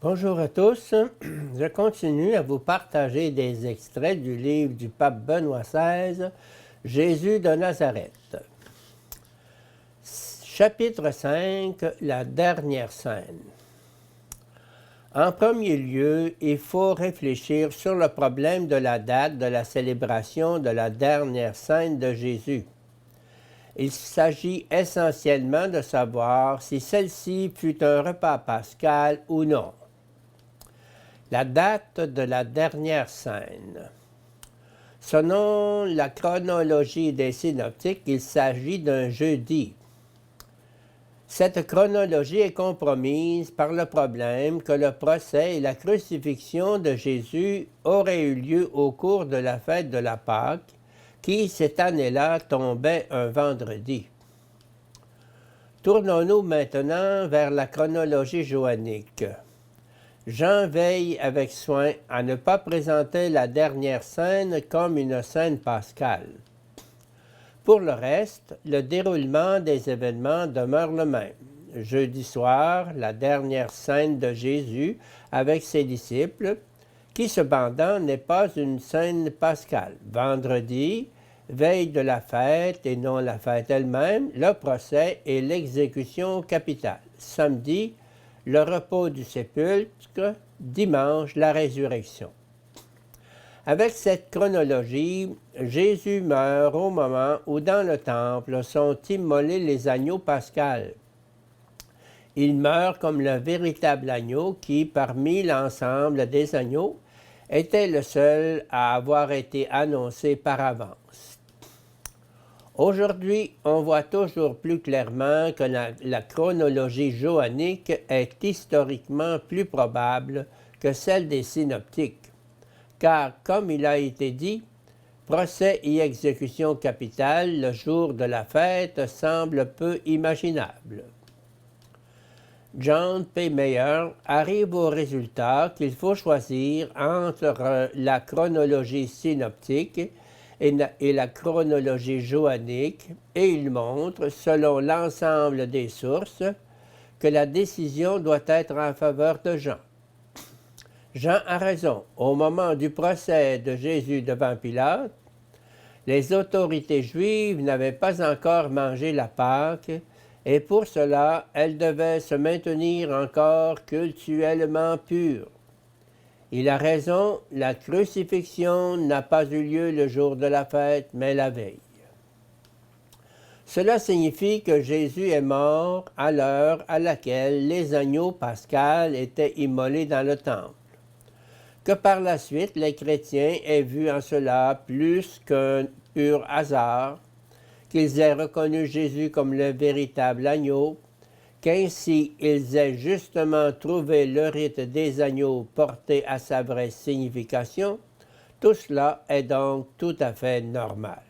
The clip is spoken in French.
Bonjour à tous. Je continue à vous partager des extraits du livre du pape Benoît XVI, Jésus de Nazareth. Chapitre 5, la dernière scène. En premier lieu, il faut réfléchir sur le problème de la date de la célébration de la dernière scène de Jésus. Il s'agit essentiellement de savoir si celle-ci fut un repas pascal ou non. La date de la dernière scène. Selon la chronologie des synoptiques, il s'agit d'un jeudi. Cette chronologie est compromise par le problème que le procès et la crucifixion de Jésus auraient eu lieu au cours de la fête de la Pâque, qui, cette année-là, tombait un vendredi. Tournons-nous maintenant vers la chronologie joannique. Jean veille avec soin à ne pas présenter la dernière scène comme une scène pascale. Pour le reste, le déroulement des événements demeure le même. Jeudi soir, la dernière scène de Jésus avec ses disciples, qui cependant n'est pas une scène pascale. Vendredi, veille de la fête et non la fête elle-même, le procès et l'exécution capitale. Samedi, le repos du sépulcre, dimanche, la résurrection. Avec cette chronologie, Jésus meurt au moment où dans le temple sont immolés les agneaux pascals. Il meurt comme le véritable agneau qui, parmi l'ensemble des agneaux, était le seul à avoir été annoncé par avance. Aujourd'hui, on voit toujours plus clairement que la chronologie joannique est historiquement plus probable que celle des synoptiques, car, comme il a été dit, procès et exécution capitale le jour de la fête semble peu imaginable. John P. Mayer arrive au résultat qu'il faut choisir entre la chronologie synoptique et la chronologie joannique, et il montre, selon l'ensemble des sources, que la décision doit être en faveur de Jean. Jean a raison. Au moment du procès de Jésus devant Pilate, les autorités juives n'avaient pas encore mangé la Pâque, et pour cela, elles devaient se maintenir encore cultuellement pures. Il a raison, la crucifixion n'a pas eu lieu le jour de la fête, mais la veille. Cela signifie que Jésus est mort à l'heure à laquelle les agneaux pascals étaient immolés dans le temple. Que par la suite, les chrétiens aient vu en cela plus qu'un pur hasard, qu'ils aient reconnu Jésus comme le véritable agneau, qu'ainsi ils aient justement trouvé le rite des agneaux porté à sa vraie signification, tout cela est donc tout à fait normal.